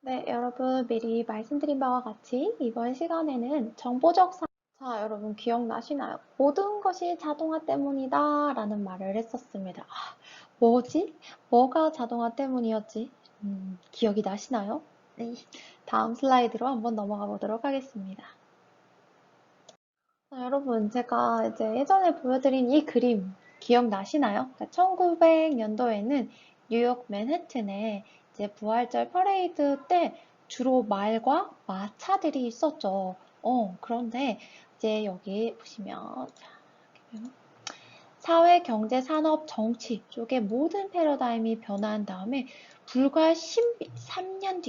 네, 여러분 미리 말씀드린 바와 같이 이번 시간에는 정보적 자, 여러분 기억나시나요? 모든 것이 자동화 때문이다 라는 말을 했었습니다. 뭐지? 뭐가 자동화 때문이었지? 기억이 나시나요? 네, 다음 슬라이드로 한번 넘어가 보도록 하겠습니다. 자, 여러분 제가 이제 예전에 보여드린 이 그림 기억나시나요? 1900년도에는 뉴욕 맨해튼에 이제 부활절 퍼레이드 때 주로 말과 마차들이 있었죠. 그런데 이제 여기 보시면 자, 사회, 경제, 산업, 정치 쪽의 모든 패러다임이 변화한 다음에 불과 13년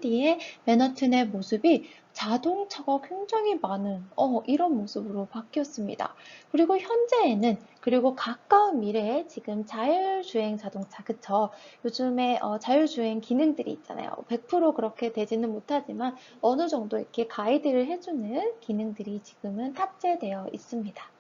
뒤에 맨하튼의 모습이 자동차가 굉장히 많은 이런 모습으로 바뀌었습니다. 그리고 현재에는 그리고 가까운 미래에 지금 자율주행 자동차 그쵸? 요즘에 자율주행 기능들이 있잖아요. 100% 그렇게 되지는 못하지만 어느 정도 이렇게 가이드를 해주는 기능들이 지금은 탑재되어 있습니다.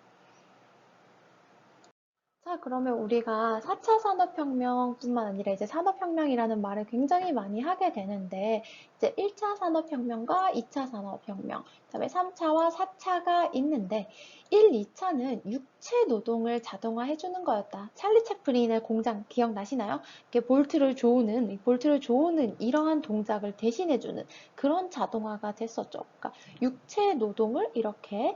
자, 그러면 우리가 4차 산업혁명뿐만 아니라 이제 산업혁명이라는 말을 굉장히 많이 하게 되는데, 이제 1차 산업혁명과 2차 산업혁명, 그다음에 3차와 4차가 있는데, 1, 2차는 육체 노동을 자동화해주는 거였다. 찰리 채플린의 공장 기억나시나요? 이렇게 볼트를 조우는 이러한 동작을 대신해주는 그런 자동화가 됐었죠. 그러니까 육체 노동을 이렇게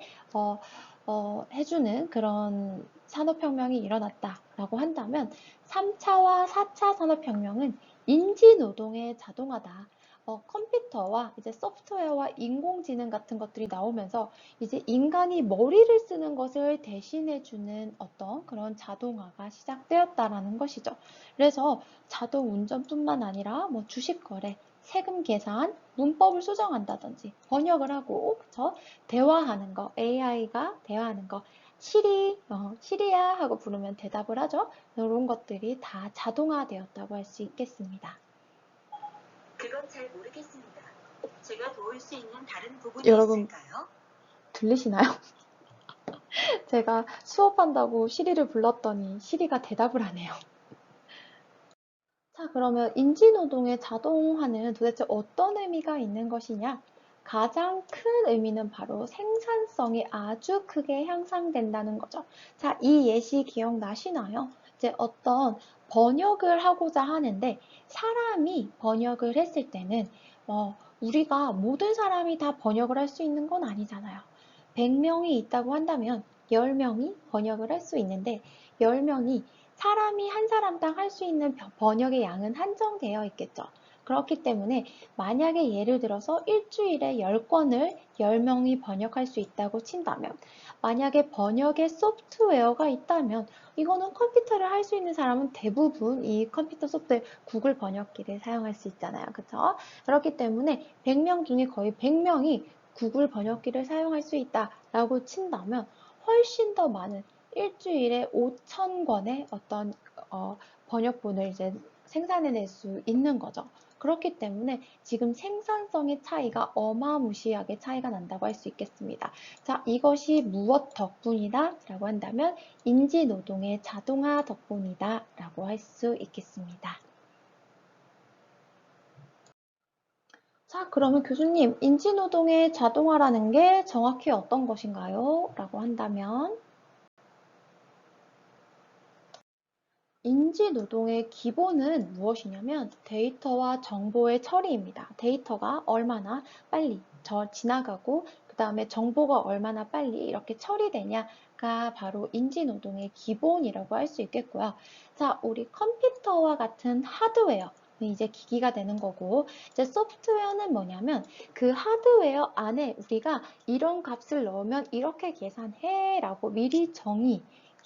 해주는 그런 산업혁명이 일어났다라고 한다면 3차와 4차 산업혁명은 인지노동의 자동화다. 컴퓨터와 이제 소프트웨어와 인공지능 같은 것들이 나오면서 이제 인간이 머리를 쓰는 것을 대신해주는 어떤 그런 자동화가 시작되었다라는 것이죠. 그래서 자동 운전뿐만 아니라 뭐 주식 거래, 세금 계산, 문법을 수정한다든지 번역을 하고 그쵸? 대화하는 거, AI가 대화하는 거, 시리야 하고 부르면 대답을 하죠. 이런 것들이 다 자동화되었다고 할 수 있겠습니다. 그건 잘 모르겠습니다. 제가 도울 수 있는 다른 부분이 여러분 있을까요? 들리시나요? 제가 수업한다고 시리를 불렀더니 시리가 대답을 하네요. 자, 그러면 인지노동의 자동화는 도대체 어떤 의미가 있는 것이냐? 가장 큰 의미는 바로 생산성이 아주 크게 향상된다는 거죠. 자, 이 예시 기억나시나요? 이제 어떤 번역을 하고자 하는데 사람이 번역을 했을 때는 우리가 모든 사람이 다 번역을 할 수 있는 건 아니잖아요. 100명이 있다고 한다면 10명이 번역을 할 수 있는데 10명이 사람이 한 사람당 할 수 있는 번역의 양은 한정되어 있겠죠. 그렇기 때문에 만약에 예를 들어서 일주일에 10권을 10명이 번역할 수 있다고 친다면 만약에 번역의 소프트웨어가 있다면 이거는 컴퓨터를 할 수 있는 사람은 대부분 이 컴퓨터 소프트웨어 구글 번역기를 사용할 수 있잖아요. 그렇죠? 그렇기 때문에 100명 중에 거의 100명이 구글 번역기를 사용할 수 있다라고 친다면 훨씬 더 많은 일주일에 5,000권의 어떤 번역본을 이제 생산해낼 수 있는 거죠. 그렇기 때문에 지금 생산성의 차이가 어마무시하게 차이가 난다고 할 수 있겠습니다. 자, 이것이 무엇 덕분이다? 라고 한다면 인지노동의 자동화 덕분이다 라고 할 수 있겠습니다. 자, 그러면 교수님, 인지노동의 자동화라는 게 정확히 어떤 것인가요? 라고 한다면 인지노동의 기본은 무엇이냐면 데이터와 정보의 처리입니다. 데이터가 얼마나 빨리 지나가고 그 다음에 정보가 얼마나 빨리 이렇게 처리되냐가 바로 인지노동의 기본이라고 할 수 있겠고요. 자, 우리 컴퓨터와 같은 하드웨어 이제 기기가 되는 거고 이제 소프트웨어는 뭐냐면 그 하드웨어 안에 우리가 이런 값을 넣으면 이렇게 계산해 라고 미리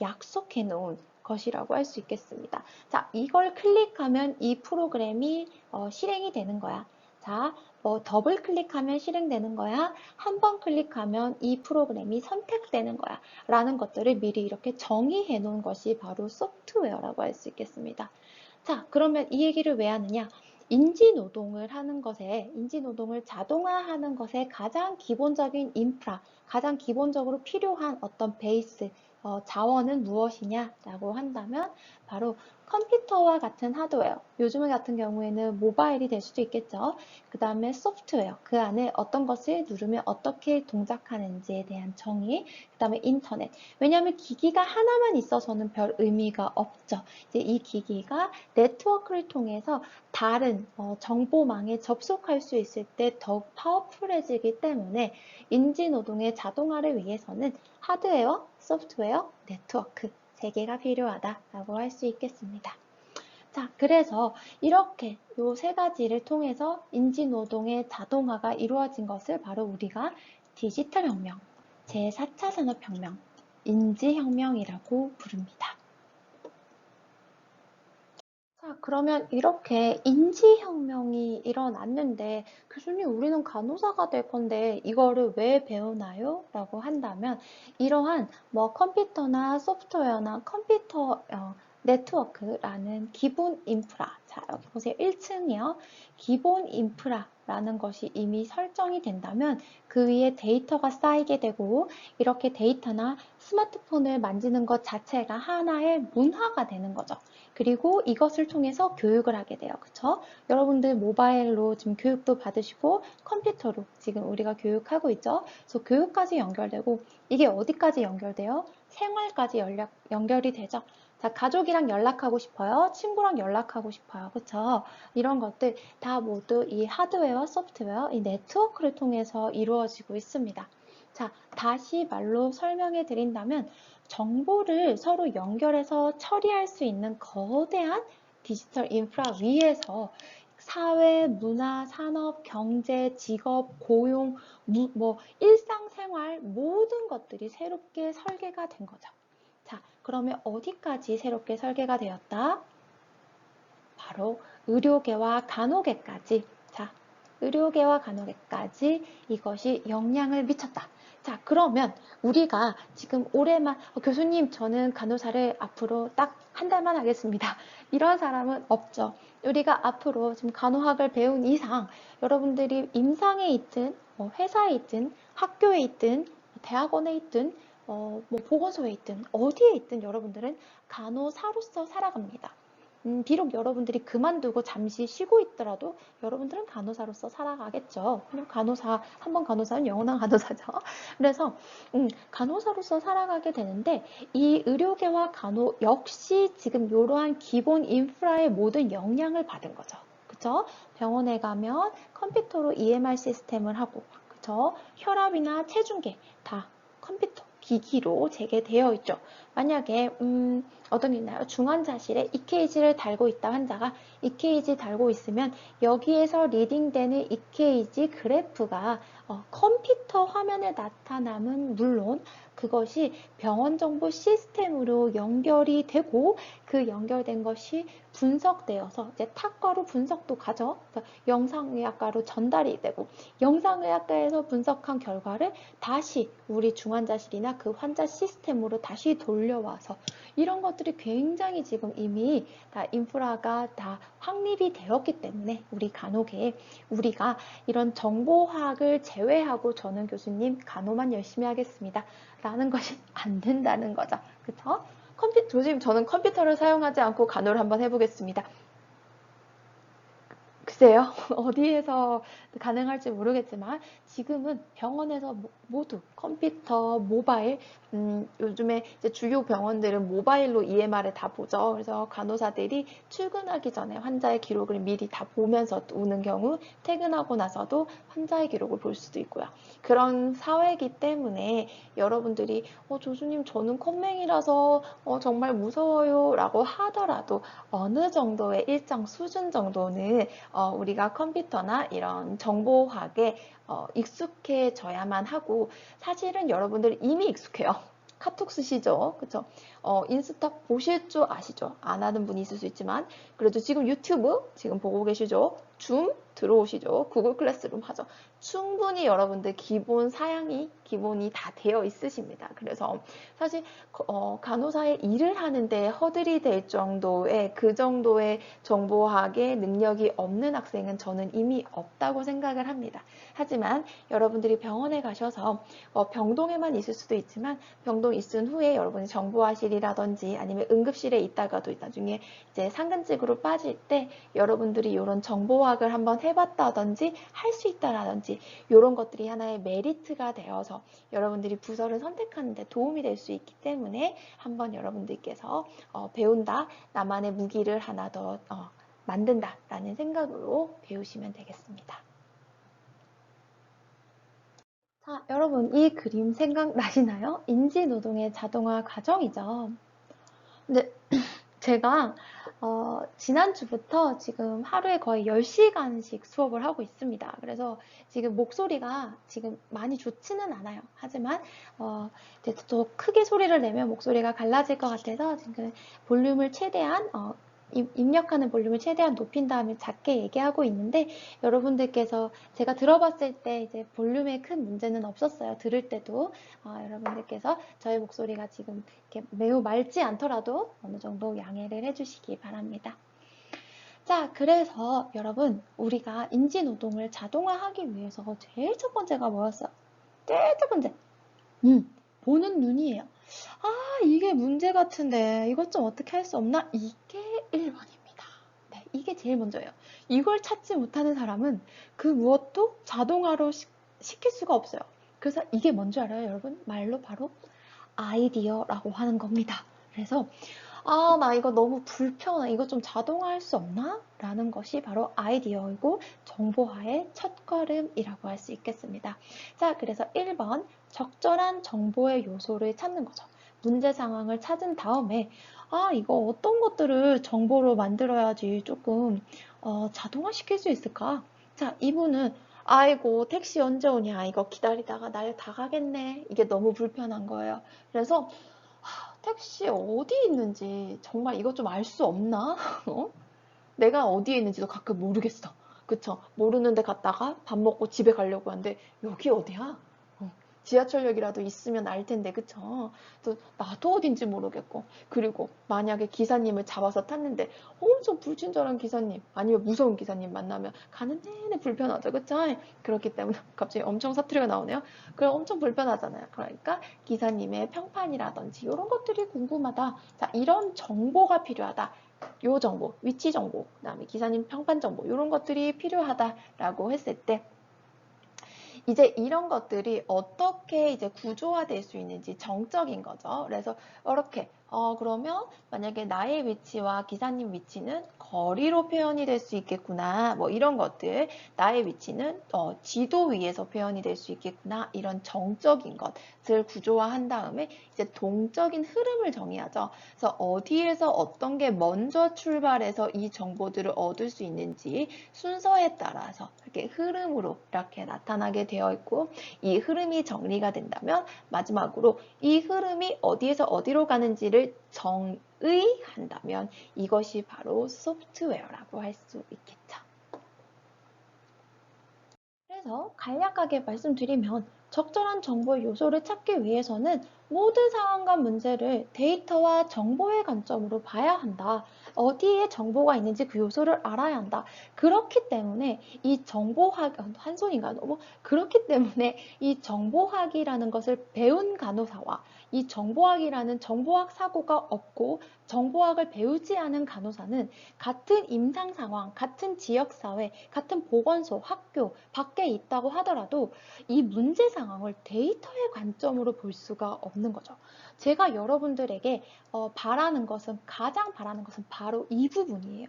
약속해 놓은 것이라고 할 수 있겠습니다. 자, 이걸 클릭하면 이 프로그램이 실행이 되는 거야. 자, 더블 클릭하면 실행되는 거야. 한 번 클릭하면 이 프로그램이 선택되는 거야. 라는 것들을 미리 이렇게 정의해 놓은 것이 바로 소프트웨어라고 할 수 있겠습니다. 자, 그러면 이 얘기를 왜 하느냐? 인지노동을 자동화하는 것에 가장 기본적인 인프라, 가장 기본적으로 필요한 어떤 베이스, 자원은 무엇이냐라고 한다면 바로 컴퓨터와 같은 하드웨어, 요즘 같은 경우에는 모바일이 될 수도 있겠죠. 그 다음에 소프트웨어, 그 안에 어떤 것을 누르면 어떻게 동작하는지에 대한 정의, 그 다음에 인터넷. 왜냐하면 기기가 하나만 있어서는 별 의미가 없죠. 이제 이 기기가 네트워크를 통해서 다른 정보망에 접속할 수 있을 때 더욱 파워풀해지기 때문에 인지노동의 자동화를 위해서는 하드웨어, 소프트웨어, 네트워크 세 개가 필요하다라고 할 수 있겠습니다. 자, 그래서 이렇게 요 세 가지를 통해서 인지노동의 자동화가 이루어진 것을 바로 우리가 디지털 혁명, 제4차 산업혁명, 인지혁명이라고 부릅니다. 자, 그러면 이렇게 인지혁명이 일어났는데, 교수님, 우리는 간호사가 될 건데, 이거를 왜 배우나요? 라고 한다면, 이러한 컴퓨터나 소프트웨어나 컴퓨터 네트워크라는 기본 인프라. 자, 여기 보세요. 1층이요. 기본 인프라라는 것이 이미 설정이 된다면, 그 위에 데이터가 쌓이게 되고, 이렇게 데이터나 스마트폰을 만지는 것 자체가 하나의 문화가 되는 거죠. 그리고 이것을 통해서 교육을 하게 돼요. 그쵸? 여러분들 모바일로 지금 교육도 받으시고 컴퓨터로 지금 우리가 교육하고 있죠? 그래서 교육까지 연결되고 이게 어디까지 연결돼요? 생활까지 연결이 되죠. 자, 가족이랑 연락하고 싶어요. 친구랑 연락하고 싶어요. 그쵸? 이런 것들 다 모두 이 하드웨어, 소프트웨어, 이 네트워크를 통해서 이루어지고 있습니다. 자, 다시 말로 설명해 드린다면 정보를 서로 연결해서 처리할 수 있는 거대한 디지털 인프라 위에서 사회, 문화, 산업, 경제, 직업, 고용, 일상생활 모든 것들이 새롭게 설계가 된 거죠. 자, 그러면 어디까지 새롭게 설계가 되었다? 바로 의료계와 간호계까지. 자, 의료계와 간호계까지 이것이 영향을 미쳤다. 자, 그러면 우리가 지금 올해만 교수님 저는 간호사를 앞으로 딱 한 달만 하겠습니다. 이런 사람은 없죠. 우리가 앞으로 지금 간호학을 배운 이상 여러분들이 임상에 있든 회사에 있든 학교에 있든 대학원에 있든 보건소에 있든 어디에 있든 여러분들은 간호사로서 살아갑니다. 비록 여러분들이 그만두고 잠시 쉬고 있더라도 여러분들은 간호사로서 살아가겠죠. 간호사, 한번 간호사는 영원한 간호사죠. 그래서 간호사로서 살아가게 되는데 이 의료계와 간호 역시 지금 이러한 기본 인프라의 모든 영향을 받은 거죠. 그쵸? 병원에 가면 컴퓨터로 EMR 시스템을 하고, 그쵸? 혈압이나 체중계 다 컴퓨터, 기기로 재개되어 있죠. 만약에 어떤 게 있나요? 중환자실에 EKG를 달고 있다 환자가 EKG 달고 있으면 여기에서 리딩되는 EKG 그래프가 컴퓨터 화면에 나타남은 물론 그것이 병원 정보 시스템으로 연결이 되고 그 연결된 것이 분석되어서 이제 탁과로 분석도 가죠. 영상의학과로 전달이 되고 영상의학과에서 분석한 결과를 다시 우리 중환자실이나 그 환자 시스템으로 다시 돌려와서 이런 것들이 굉장히 지금 이미 다 인프라가 다 확립이 되었기 때문에 우리 간호계에 우리가 이런 정보화학을 제외하고 저는 교수님 간호만 열심히 하겠습니다. 라는 것이 안 된다는 거죠. 그쵸? 요즘 저는 컴퓨터를 사용하지 않고 간호를 한번 해보겠습니다. 글쎄요. 어디에서 가능할지 모르겠지만 지금은 병원에서 모두 컴퓨터, 모바일, 요즘에 이제 주요 병원들은 모바일로 EMR을 다 보죠. 그래서 간호사들이 출근하기 전에 환자의 기록을 미리 다 보면서 오는 경우 퇴근하고 나서도 환자의 기록을 볼 수도 있고요. 그런 사회이기 때문에 여러분들이 교수님 저는 컴맹이라서 정말 무서워요 라고 하더라도 어느 정도의 일정 수준 정도는 우리가 컴퓨터나 이런 정보화학에 익숙해져야만 하고 사실은 여러분들 이미 익숙해요. 카톡 쓰시죠? 그쵸? 인스타 보실 줄 아시죠? 안 하는 분이 있을 수 있지만 그래도 지금 유튜브 지금 보고 계시죠? 줌 들어오시죠. 구글 클래스룸 하죠. 충분히 여러분들 기본 사양이 기본이 다 되어 있으십니다. 그래서 사실 간호사의 일을 하는데 허들이 될 정도의 그 정도의 정보학의 능력이 없는 학생은 저는 이미 없다고 생각을 합니다. 하지만 여러분들이 병원에 가셔서 병동에만 있을 수도 있지만 병동 있은 후에 여러분이 정보화실이라든지 아니면 응급실에 있다가도 나중에 이제 상근직으로 빠질 때 여러분들이 이런 정보학을 한번 해봤다든지 할 수 있다라든지 이런 것들이 하나의 메리트가 되어서 여러분들이 부서를 선택하는 데 도움이 될 수 있기 때문에 한번 여러분들께서 배운다, 나만의 무기를 하나 더 만든다 라는 생각으로 배우시면 되겠습니다. 자, 여러분 이 그림 생각나시나요? 인지노동의 자동화 과정이죠. 근데 제가 지난주부터 지금 하루에 거의 10시간씩 수업을 하고 있습니다. 그래서 지금 목소리가 지금 많이 좋지는 않아요. 하지만 더 크게 소리를 내면 목소리가 갈라질 것 같아서 지금 볼륨을 최대한 입력하는 볼륨을 최대한 높인 다음에 작게 얘기하고 있는데 여러분들께서 제가 들어봤을 때 이제 볼륨에 큰 문제는 없었어요. 들을 때도 여러분들께서 저의 목소리가 지금 이렇게 매우 맑지 않더라도 어느 정도 양해를 해주시기 바랍니다. 자, 그래서 여러분 우리가 인지노동을 자동화하기 위해서 제일 첫 번째가 뭐였어요? 제일 첫 번째 보는 눈이에요. 이게 문제 같은데 이것 좀 어떻게 할 수 없나? 이게 1번입니다. 네, 이게 제일 먼저예요. 이걸 찾지 못하는 사람은 그 무엇도 자동화로 시킬 수가 없어요. 그래서 이게 뭔지 알아요, 여러분? 말로 바로 아이디어라고 하는 겁니다. 그래서 나 이거 너무 불편해. 이거 좀 자동화할 수 없나? 라는 것이 바로 아이디어이고 정보화의 첫걸음이라고 할 수 있겠습니다. 자, 그래서 1번 적절한 정보의 요소를 찾는 거죠. 문제 상황을 찾은 다음에 이거 어떤 것들을 정보로 만들어야지 조금 자동화시킬 수 있을까? 자, 이분은 아이고 택시 언제 오냐 이거 기다리다가 날 다 가겠네. 이게 너무 불편한 거예요. 그래서 택시 어디 있는지 정말 이것 좀 알 수 없나? 내가 어디에 있는지도 가끔 모르겠어. 그쵸? 모르는데 갔다가 밥 먹고 집에 가려고 하는데 여기 어디야? 지하철역이라도 있으면 알 텐데, 그쵸? 또 나도 어딘지 모르겠고. 그리고 만약에 기사님을 잡아서 탔는데 엄청 불친절한 기사님, 아니면 무서운 기사님 만나면 가는 내내 불편하죠, 그쵸? 그렇기 때문에 갑자기 엄청 사투리가 나오네요. 그럼 엄청 불편하잖아요. 그러니까 기사님의 평판이라든지 이런 것들이 궁금하다. 자, 이런 정보가 필요하다. 요 정보, 위치 정보, 그다음에 기사님 평판 정보 이런 것들이 필요하다라고 했을 때 이제 이런 것들이 어떻게 이제 구조화될 수 있는지 정적인 거죠. 그래서 이렇게 그러면 만약에 나의 위치와 기사님 위치는 거리로 표현이 될 수 있겠구나. 뭐 이런 것들. 나의 위치는 지도 위에서 표현이 될 수 있겠구나. 이런 정적인 것을 구조화한 다음에 이제 동적인 흐름을 정의하죠. 그래서 어디에서 어떤 게 먼저 출발해서 이 정보들을 얻을 수 있는지 순서에 따라서 이렇게 흐름으로 이렇게 나타나게 되어 있고 이 흐름이 정리가 된다면 마지막으로 이 흐름이 어디에서 어디로 가는지를 정의한다면 이것이 바로 소프트웨어라고 할 수 있겠죠. 그래서 간략하게 말씀드리면 적절한 정보의 요소를 찾기 위해서는 모든 상황과 문제를 데이터와 정보의 관점으로 봐야 한다. 어디에 정보가 있는지 그 요소를 알아야 한다. 그렇기 때문에 이 정보학, 한 손인가 너무? 그렇기 때문에 이 정보학이라는 것을 배운 간호사와 이 정보학이라는 정보학 사고가 없고 정보학을 배우지 않은 간호사는 같은 임상 상황, 같은 지역사회, 같은 보건소, 학교, 밖에 있다고 하더라도 이 문제 상황을 데이터의 관점으로 볼 수가 없는 거죠. 제가 여러분들에게 가장 바라는 것은 바로 이 부분이에요.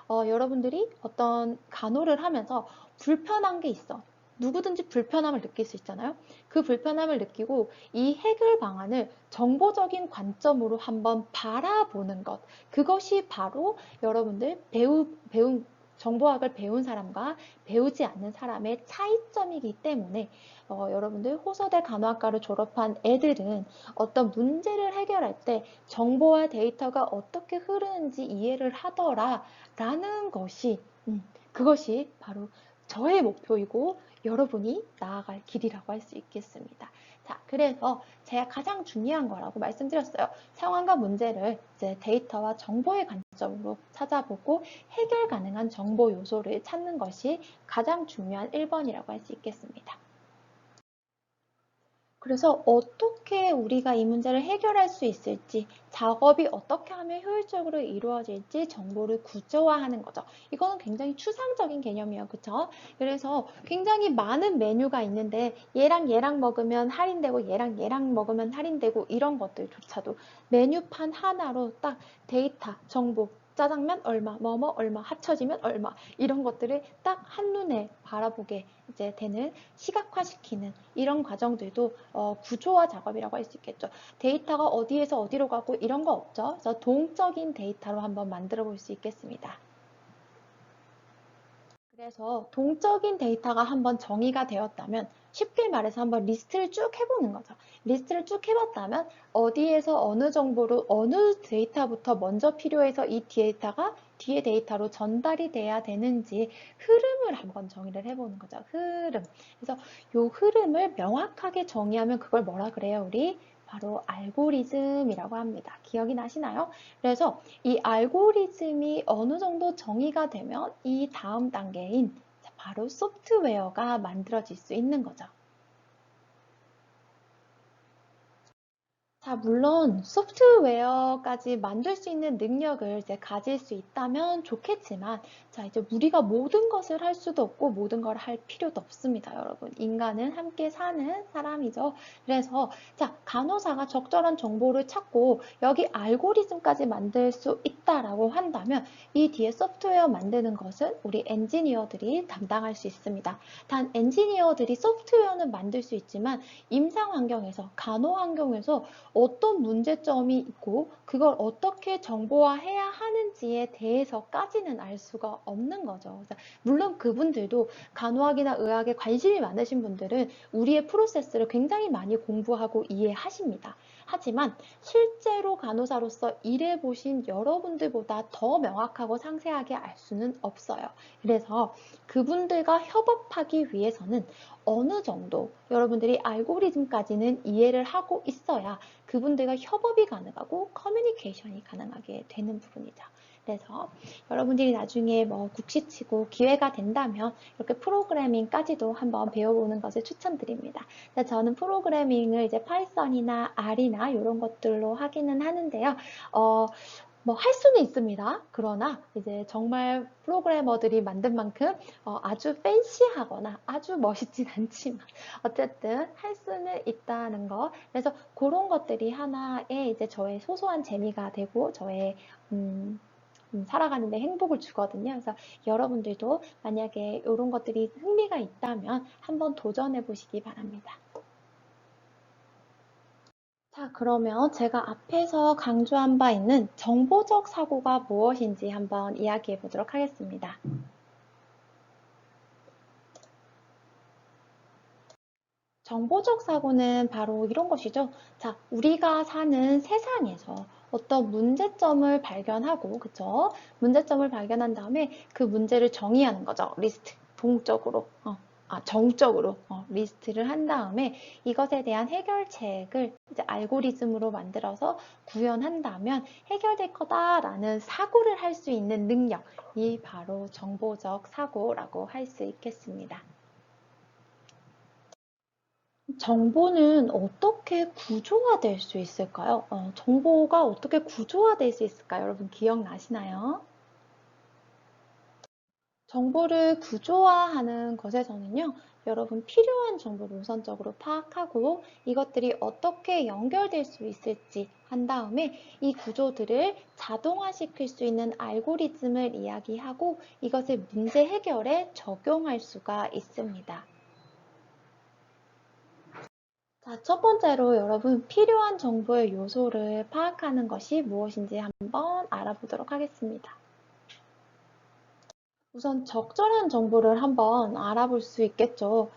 여러분들이 어떤 간호를 하면서 불편한 게 있어. 누구든지 불편함을 느낄 수 있잖아요. 그 불편함을 느끼고 이 해결 방안을 정보적인 관점으로 한번 바라보는 것. 그것이 바로 여러분들 배운 정보학을 배운 사람과 배우지 않는 사람의 차이점이기 때문에 여러분들 호서대 간호학과를 졸업한 애들은 어떤 문제를 해결할 때 정보와 데이터가 어떻게 흐르는지 이해를 하더라 라는 것이 그것이 바로 저의 목표이고 여러분이 나아갈 길이라고 할 수 있겠습니다. 자, 그래서 제가 가장 중요한 거라고 말씀드렸어요. 상황과 문제를 이제 데이터와 정보의 관점으로 찾아보고 해결 가능한 정보 요소를 찾는 것이 가장 중요한 1번이라고 할 수 있겠습니다. 그래서 어떻게 우리가 이 문제를 해결할 수 있을지, 작업이 어떻게 하면 효율적으로 이루어질지 정보를 구조화하는 거죠. 이거는 굉장히 추상적인 개념이에요. 그쵸? 그래서 굉장히 많은 메뉴가 있는데 얘랑 먹으면 할인되고 얘랑 먹으면 할인되고 이런 것들조차도 메뉴판 하나로 딱 데이터, 정보, 짜장면 얼마, 뭐뭐 얼마, 합쳐지면 얼마 이런 것들을 딱 한눈에 바라보게 이제 되는 시각화시키는 이런 과정들도 구조화 작업이라고 할 수 있겠죠. 데이터가 어디에서 어디로 가고 이런 거 없죠. 그래서 동적인 데이터로 한번 만들어 볼 수 있겠습니다. 그래서 동적인 데이터가 한번 정의가 되었다면 쉽게 말해서 한번 리스트를 쭉 해보는 거죠. 리스트를 쭉 해봤다면 어디에서 어느 정보로 어느 데이터부터 먼저 필요해서 이 데이터가 뒤에 데이터로 전달이 돼야 되는지 흐름을 한번 정의를 해보는 거죠. 흐름. 그래서 이 흐름을 명확하게 정의하면 그걸 뭐라 그래요? 우리 바로 알고리즘이라고 합니다. 기억이 나시나요? 그래서 이 알고리즘이 어느 정도 정의가 되면 이 다음 단계인 바로 소프트웨어가 만들어질 수 있는 거죠. 자, 물론 소프트웨어까지 만들 수 있는 능력을 이제 가질 수 있다면 좋겠지만, 자, 이제 우리가 모든 것을 할 수도 없고 모든 걸 할 필요도 없습니다, 여러분. 인간은 함께 사는 사람이죠. 그래서, 자, 간호사가 적절한 정보를 찾고 여기 알고리즘까지 만들 수 있다라고 한다면 이 뒤에 소프트웨어 만드는 것은 우리 엔지니어들이 담당할 수 있습니다. 단 엔지니어들이 소프트웨어는 만들 수 있지만 임상 환경에서, 간호 환경에서 어떤 문제점이 있고 그걸 어떻게 정보화해야 하는지에 대해서까지는 알 수가 없는 거죠. 물론 그분들도 간호학이나 의학에 관심이 많으신 분들은 우리의 프로세스를 굉장히 많이 공부하고 이해하십니다. 하지만 실제로 간호사로서 일해보신 여러분들보다 더 명확하고 상세하게 알 수는 없어요. 그래서 그분들과 협업하기 위해서는 어느 정도 여러분들이 알고리즘까지는 이해를 하고 있어야 그분들과 협업이 가능하고 커뮤니케이션이 가능하게 되는 부분이죠. 그래서 여러분들이 나중에 뭐 국시치고 기회가 된다면 이렇게 프로그래밍까지도 한번 배워보는 것을 추천드립니다. 저는 프로그래밍을 이제 파이썬이나 R이나 이런 것들로 하기는 하는데요. 뭐 할 수는 있습니다. 그러나 이제 정말 프로그래머들이 만든 만큼 아주 팬시하거나 아주 멋있진 않지만 어쨌든 할 수는 있다는 거. 그래서 그런 것들이 하나의 이제 저의 소소한 재미가 되고 저의 살아가는데 행복을 주거든요. 그래서 여러분들도 만약에 이런 것들이 흥미가 있다면 한번 도전해 보시기 바랍니다. 자, 그러면 제가 앞에서 강조한 바 있는 정보적 사고가 무엇인지 한번 이야기해 보도록 하겠습니다. 정보적 사고는 바로 이런 것이죠. 자, 우리가 사는 세상에서 어떤 문제점을 발견하고, 그쵸? 문제점을 발견한 다음에 그 문제를 정의하는 거죠. 리스트, 동적으로, 정적으로 리스트를 한 다음에 이것에 대한 해결책을 이제 알고리즘으로 만들어서 구현한다면 해결될 거다라는 사고를 할 수 있는 능력이 바로 정보적 사고라고 할 수 있겠습니다. 정보는 어떻게 구조화될 수 있을까요? 정보가 어떻게 구조화될 수 있을까요? 여러분 기억나시나요? 정보를 구조화하는 것에서는요, 여러분 필요한 정보를 우선적으로 파악하고 이것들이 어떻게 연결될 수 있을지 한 다음에 이 구조들을 자동화시킬 수 있는 알고리즘을 이야기하고 이것을 문제 해결에 적용할 수가 있습니다. 자, 첫 번째로 여러분 필요한 정보의 요소를 파악하는 것이 무엇인지 한번 알아보도록 하겠습니다. 우선 적절한 정보를 한번 알아볼 수 있겠죠.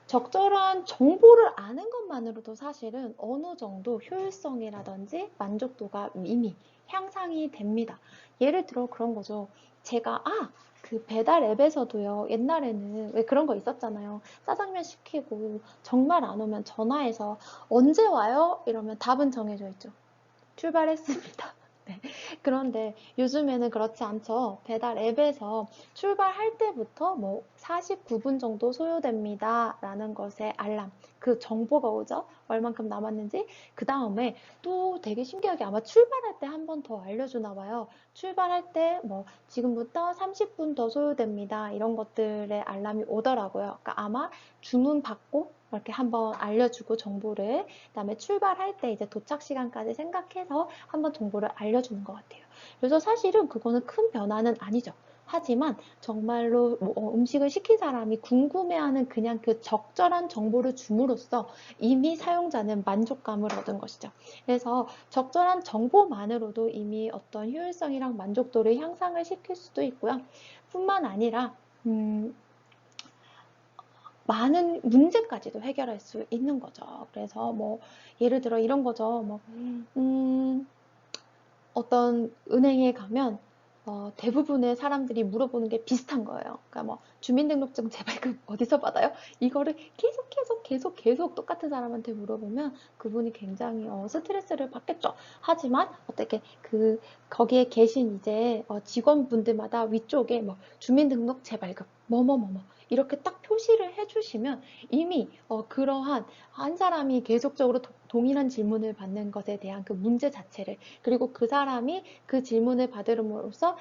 적절한 정보를 아는 것만으로도 사실은 어느 정도 효율성이라든지 만족도가 이미 향상이 됩니다. 예를 들어 그런 거죠. 제가 그 배달 앱에서도요, 옛날에는 왜 그런 거 있었잖아요. 짜장면 시키고 정말 안 오면 전화해서 언제 와요? 이러면 답은 정해져 있죠. 출발했습니다. 네. 그런데 요즘에는 그렇지 않죠. 배달 앱에서 출발할 때부터 뭐 49분 정도 소요됩니다. 라는 것에 알람, 그 정보가 오죠. 얼만큼 남았는지. 그 다음에 또 되게 신기하게 아마 출발할 때 한 번 더 알려주나 봐요. 출발할 때 뭐 지금부터 30분 더 소요됩니다. 이런 것들의 알람이 오더라고요. 그러니까 아마 주문 받고 이렇게 한번 알려주고 정보를 그다음에 출발할 때 이제 도착 시간까지 생각해서 한번 정보를 알려주는 것 같아요. 그래서 사실은 그거는 큰 변화는 아니죠. 하지만 정말로 음식을 시킨 사람이 궁금해하는 그냥 그 적절한 정보를 줌으로써 이미 사용자는 만족감을 얻은 것이죠. 그래서 적절한 정보만으로도 이미 어떤 효율성이랑 만족도를 향상을 시킬 수도 있고요. 뿐만 아니라 많은 문제까지도 해결할 수 있는 거죠. 그래서 뭐 예를 들어 이런 거죠. 뭐 어떤 은행에 가면 대부분의 사람들이 물어보는 게 비슷한 거예요. 그러니까 뭐 주민등록증 재발급 어디서 받아요? 이거를 계속 똑같은 사람한테 물어보면 그분이 굉장히 스트레스를 받겠죠. 하지만 어떻게 거기에 계신 이제 직원분들마다 위쪽에 뭐 주민등록 재발급 뭐뭐뭐뭐 이렇게 딱 표시를 해주시면 이미 그러한 한 사람이 계속적으로 동일한 질문을 받는 것에 대한 그 문제 자체를 그리고 그 사람이 그 질문을 받음으로써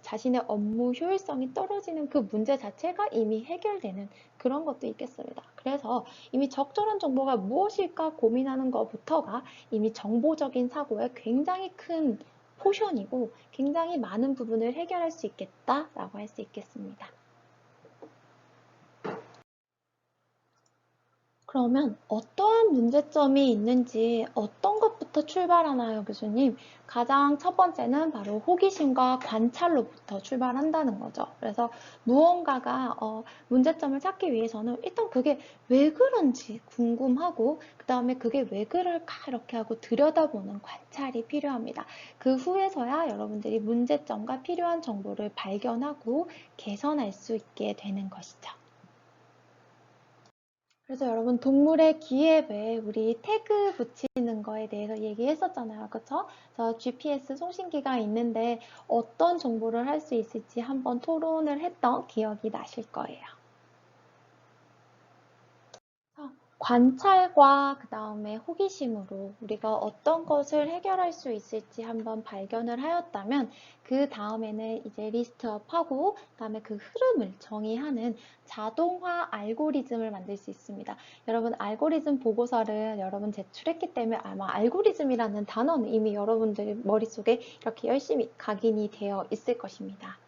자신의 업무 효율성이 떨어지는 그 문제 자체가 이미 해결되는 그런 것도 있겠습니다. 그래서 이미 적절한 정보가 무엇일까 고민하는 것부터가 이미 정보적인 사고의 굉장히 큰 포션이고 굉장히 많은 부분을 해결할 수 있겠다라고 할 수 있겠습니다. 그러면 어떠한 문제점이 있는지 어떤 것부터 출발하나요, 교수님? 가장 첫 번째는 바로 호기심과 관찰로부터 출발한다는 거죠. 그래서 무언가가 문제점을 찾기 위해서는 일단 그게 왜 그런지 궁금하고 그 다음에 그게 왜 그럴까 이렇게 하고 들여다보는 관찰이 필요합니다. 그 후에서야 여러분들이 문제점과 필요한 정보를 발견하고 개선할 수 있게 되는 것이죠. 그래서 여러분 동물의 기앱에 우리 태그 붙이는 거에 대해서 얘기했었잖아요. 그쵸? 그래서 GPS 송신기가 있는데 어떤 정보를 할 수 있을지 한번 토론을 했던 기억이 나실 거예요. 관찰과 그 다음에 호기심으로 우리가 어떤 것을 해결할 수 있을지 한번 발견을 하였다면 그 다음에는 이제 리스트업하고 그 다음에 그 흐름을 정의하는 자동화 알고리즘을 만들 수 있습니다. 여러분 알고리즘 보고서를 여러분 제출했기 때문에 아마 알고리즘이라는 단어는 이미 여러분들 머릿속에 이렇게 열심히 각인이 되어 있을 것입니다.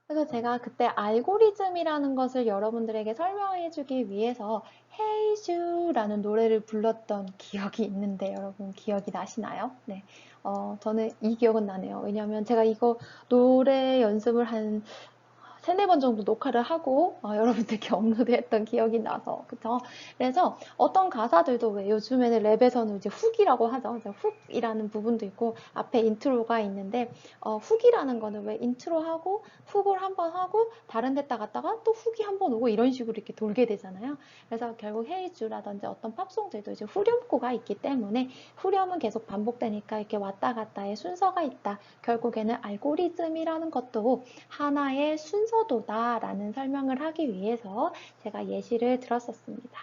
그래서 제가 그때 알고리즘이라는 것을 여러분들에게 설명해주기 위해서 Hey Jude라는 노래를 불렀던 기억이 있는데 여러분 기억이 나시나요? 네, 저는 이 기억은 나네요. 왜냐하면 제가 이거 노래 연습을 한 세네 번 정도 녹화를 하고 여러분들께 업로드했던 기억이 나서 그쵸? 그래서 어떤 가사들도 왜 요즘에는 랩에서는 이제 훅이라고 하죠. 훅이라는 부분도 있고 앞에 인트로가 있는데 훅이라는 거는 왜 인트로하고 훅을 한번 하고 다른 데다 갔다가 또 훅이 한번 오고 이런 식으로 이렇게 돌게 되잖아요. 그래서 결국 헤이즈라든지 어떤 팝송들도 이제 후렴구가 있기 때문에 후렴은 계속 반복되니까 이렇게 왔다 갔다의 순서가 있다. 결국에는 알고리즘이라는 것도 하나의 순서도다라는 설명을 하기 위해서 제가 예시를 들었었습니다.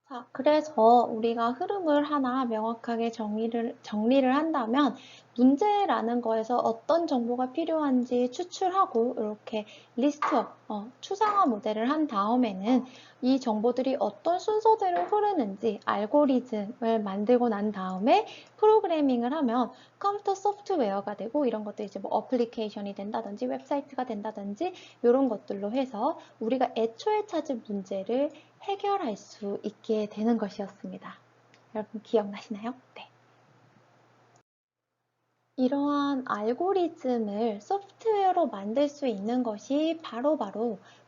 자, 그래서 우리가 흐름을 하나 명확하게 정리를 한다면 문제라는 거에서 어떤 정보가 필요한지 추출하고 이렇게 리스트업, 추상화 모델을 한 다음에는 이 정보들이 어떤 순서대로 흐르는지 알고리즘을 만들고 난 다음에 프로그래밍을 하면 컴퓨터 소프트웨어가 되고 이런 것도 이제 뭐 어플리케이션이 된다든지 웹사이트가 된다든지 이런 것들로 해서 우리가 애초에 찾은 문제를 해결할 수 있게 되는 것이었습니다. 여러분 기억나시나요? 네. 이러한 알고리즘을 소프트웨어로 만들 수 있는 것이 바로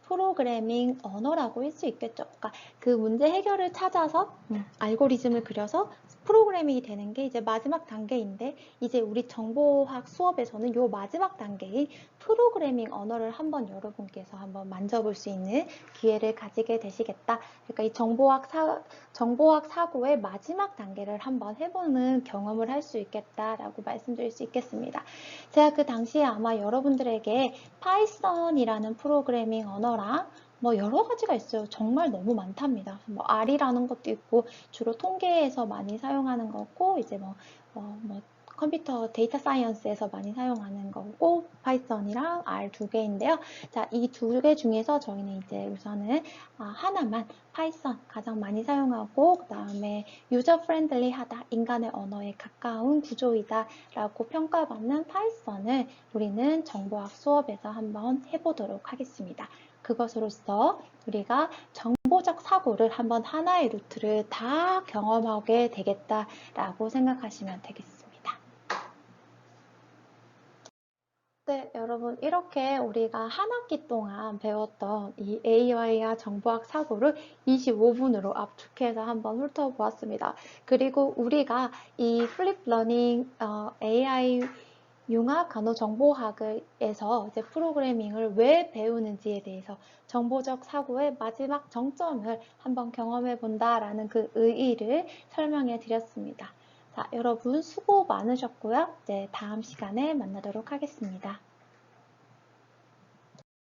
프로그래밍 언어라고 할 수 있겠죠. 그러니까 그 문제 해결을 찾아서 알고리즘을 그려서 프로그래밍이 되는 게 이제 마지막 단계인데 이제 우리 정보학 수업에서는 요 마지막 단계인 프로그래밍 언어를 한번 여러분께서 한번 만져볼 수 있는 기회를 가지게 되시겠다. 그러니까 이 정보학 사고의 마지막 단계를 한번 해보는 경험을 할 수 있겠다라고 말씀드릴 수 있겠습니다. 제가 그 당시에 아마 여러분들에게 파이썬이라는 프로그래밍 언어랑 뭐 여러 가지가 있어요. 정말 너무 많답니다. 뭐 R이라는 것도 있고 주로 통계에서 많이 사용하는 거고 이제 뭐 컴퓨터 데이터 사이언스에서 많이 사용하는 거고 파이썬이랑 R 두 개인데요. 자, 이 두 개 중에서 저희는 이제 우선은 하나만 파이썬 가장 많이 사용하고 그 다음에 유저 프렌들리하다, 인간의 언어에 가까운 구조이다 라고 평가받는 파이썬을 우리는 정보학 수업에서 한번 해보도록 하겠습니다. 그것으로써 우리가 정보적 사고를 한번 하나의 루트를 다 경험하게 되겠다라고 생각하시면 되겠습니다. 네, 여러분 이렇게 우리가 한 학기 동안 배웠던 이 AI와 정보학 사고를 25분으로 압축해서 한번 훑어보았습니다. 그리고 우리가 이 플립 러닝 AI 융합 간호정보학에서 이제 프로그래밍을 왜 배우는지에 대해서 정보적 사고의 마지막 정점을 한번 경험해 본다라는 그 의의를 설명해 드렸습니다. 자, 여러분 수고 많으셨고요. 이제 다음 시간에 만나도록 하겠습니다.